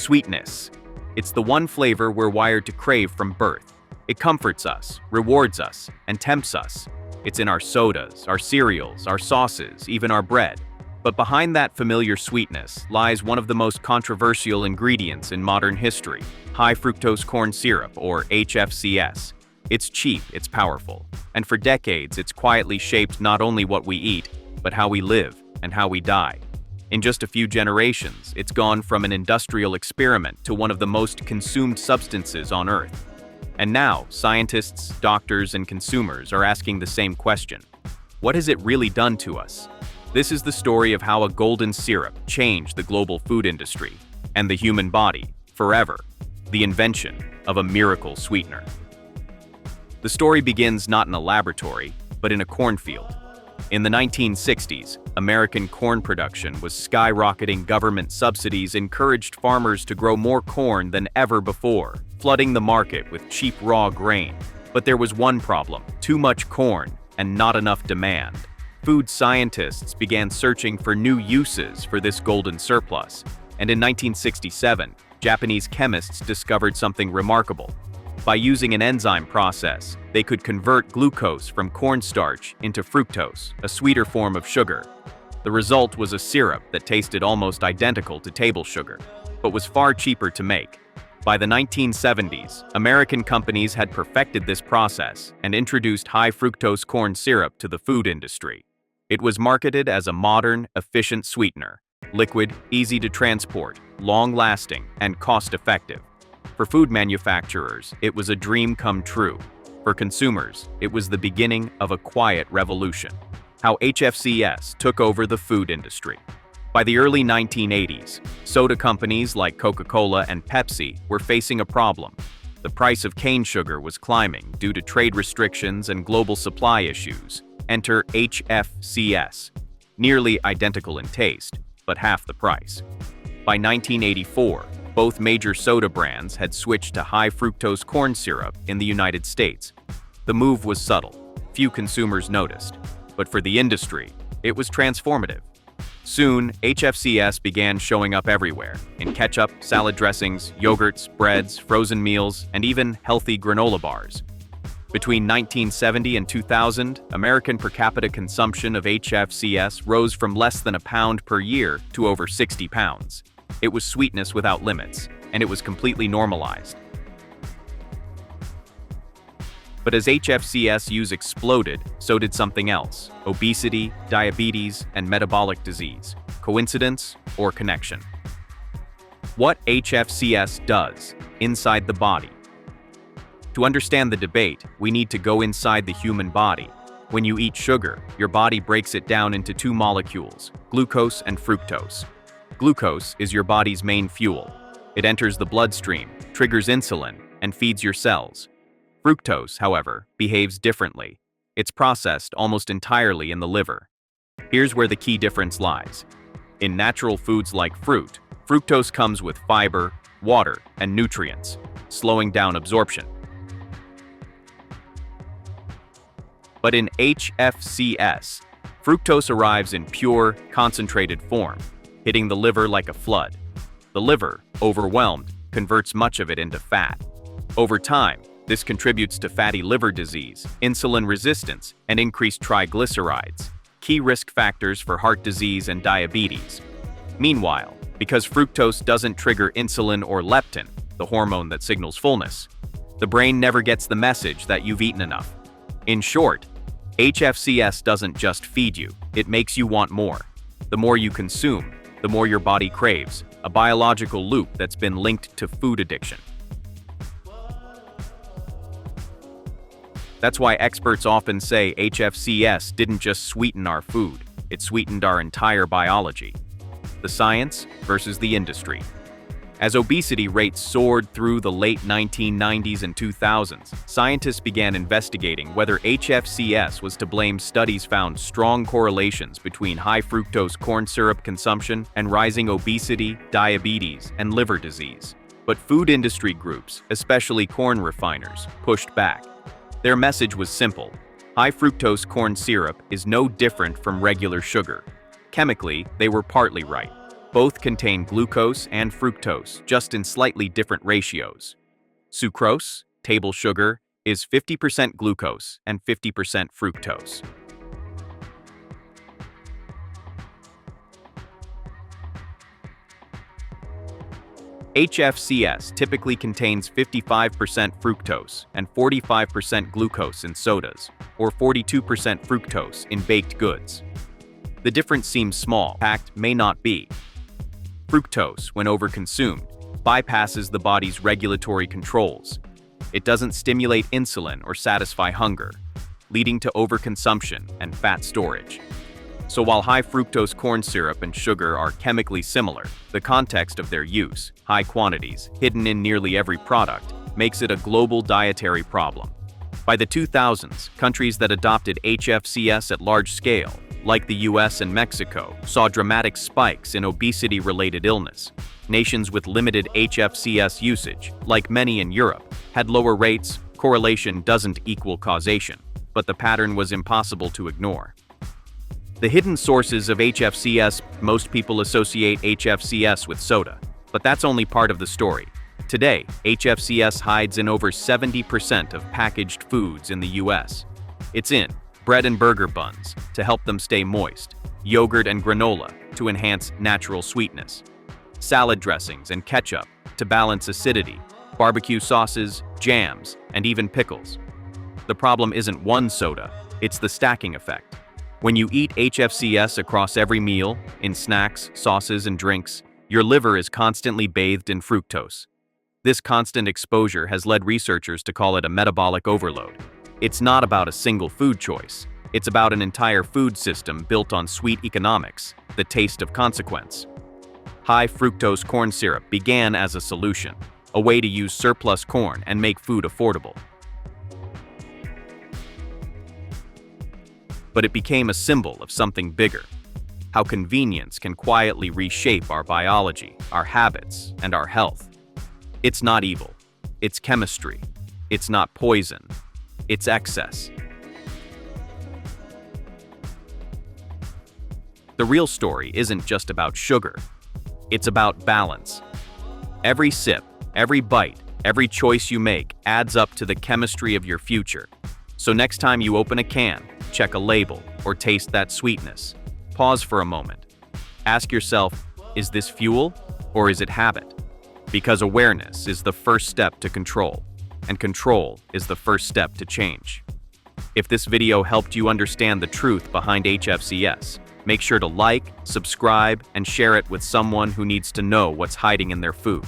Sweetness. It's the one flavor we're wired to crave from birth. It comforts us, rewards us, and tempts us. It's in our sodas, our cereals, our sauces, even our bread. But behind that familiar sweetness lies one of the most controversial ingredients in modern history: high fructose corn syrup, or HFCS. It's cheap, it's powerful, and for decades it's quietly shaped not only what we eat, but how we live and how we die. In just a few generations, it's gone from an industrial experiment to one of the most consumed substances on Earth. And now, scientists, doctors, and consumers are asking the same question: what has it really done to us? This is the story of how a golden syrup changed the global food industry and the human body forever, the invention of a miracle sweetener. The story begins not in a laboratory, but in a cornfield. In the 1960s, American corn production was skyrocketing. Government subsidies encouraged farmers to grow more corn than ever before, flooding the market with cheap raw grain. But there was one problem: too much corn and not enough demand. Food scientists began searching for new uses for this golden surplus, and in 1967, Japanese chemists discovered something remarkable. By using an enzyme process, they could convert glucose from cornstarch into fructose, a sweeter form of sugar. The result was a syrup that tasted almost identical to table sugar, but was far cheaper to make. By the 1970s, American companies had perfected this process and introduced high fructose corn syrup to the food industry. It was marketed as a modern, efficient sweetener: liquid, easy to transport, long-lasting, and cost-effective. For food manufacturers, it was a dream come true. For consumers, it was the beginning of a quiet revolution. How HFCS took over the food industry. By the early 1980s, soda companies like Coca-Cola and Pepsi were facing a problem. The price of cane sugar was climbing due to trade restrictions and global supply issues. Enter HFCS. Nearly identical in taste, but half the price. By 1984, both major soda brands had switched to high fructose corn syrup in the United States. The move was subtle. Few consumers noticed. But for the industry, it was transformative. Soon, HFCS began showing up everywhere: in ketchup, salad dressings, yogurts, breads, frozen meals, and even healthy granola bars. Between 1970 and 2000, American per capita consumption of HFCS rose from less than a pound per year to over 60 pounds. It was sweetness without limits, and it was completely normalized. But as HFCS use exploded, so did something else: obesity, diabetes, and metabolic disease. Coincidence or connection? What HFCS does inside the body. To understand the debate, we need to go inside the human body. When you eat sugar, your body breaks it down into two molecules: glucose and fructose. Glucose is your body's main fuel. It enters the bloodstream, triggers insulin, and feeds your cells. Fructose, however, behaves differently. It's processed almost entirely in the liver. Here's where the key difference lies. In natural foods like fruit, fructose comes with fiber, water, and nutrients, slowing down absorption. But in HFCS, fructose arrives in pure, concentrated form, hitting the liver like a flood. The liver, overwhelmed, converts much of it into fat. Over time, this contributes to fatty liver disease, insulin resistance, and increased triglycerides, key risk factors for heart disease and diabetes. Meanwhile, because fructose doesn't trigger insulin or leptin, the hormone that signals fullness, the brain never gets the message that you've eaten enough. In short, HFCS doesn't just feed you, it makes you want more. The more you consume, the more your body craves, a biological loop that's been linked to food addiction. That's why experts often say HFCS didn't just sweeten our food, it sweetened our entire biology. The science versus the industry. As obesity rates soared through the late 1990s and 2000s, scientists began investigating whether HFCS was to blame. Studies found strong correlations between high fructose corn syrup consumption and rising obesity, diabetes, and liver disease. But food industry groups, especially corn refiners, pushed back. Their message was simple: high fructose corn syrup is no different from regular sugar. Chemically, they were partly right. Both contain glucose and fructose, just in slightly different ratios. Sucrose, table sugar, is 50% glucose and 50% fructose. HFCS typically contains 55% fructose and 45% glucose in sodas, or 42% fructose in baked goods. The difference seems small, fact may not be. Fructose, when overconsumed, bypasses the body's regulatory controls. It doesn't stimulate insulin or satisfy hunger, leading to overconsumption and fat storage. So while high fructose corn syrup and sugar are chemically similar, the context of their use, high quantities, hidden in nearly every product, makes it a global dietary problem. By the 2000s, countries that adopted HFCS at large scale, like the US and Mexico, saw dramatic spikes in obesity-related illness. Nations with limited HFCS usage, like many in Europe, had lower rates. Correlation doesn't equal causation, but the pattern was impossible to ignore. The hidden sources of HFCS: most people associate HFCS with soda, but that's only part of the story. Today, HFCS hides in over 70% of packaged foods in the US. It's in bread and burger buns to help them stay moist, yogurt and granola to enhance natural sweetness, salad dressings and ketchup to balance acidity, barbecue sauces, jams, and even pickles. The problem isn't one soda, it's the stacking effect. When you eat HFCS across every meal, in snacks, sauces, and drinks, your liver is constantly bathed in fructose. This constant exposure has led researchers to call it a metabolic overload. It's not about a single food choice. It's about an entire food system built on sweet economics, the taste of consequence. High fructose corn syrup began as a solution, a way to use surplus corn and make food affordable. But it became a symbol of something bigger: how convenience can quietly reshape our biology, our habits, and our health. It's not evil. It's chemistry. It's not poison. It's excess. The real story isn't just about sugar. It's about balance. Every sip, every bite, every choice you make adds up to the chemistry of your future. So next time you open a can, check a label, or taste that sweetness, pause for a moment. Ask yourself, is this fuel or is it habit? Because awareness is the first step to control, and control is the first step to change. If this video helped you understand the truth behind HFCS, make sure to like, subscribe, and share it with someone who needs to know what's hiding in their food.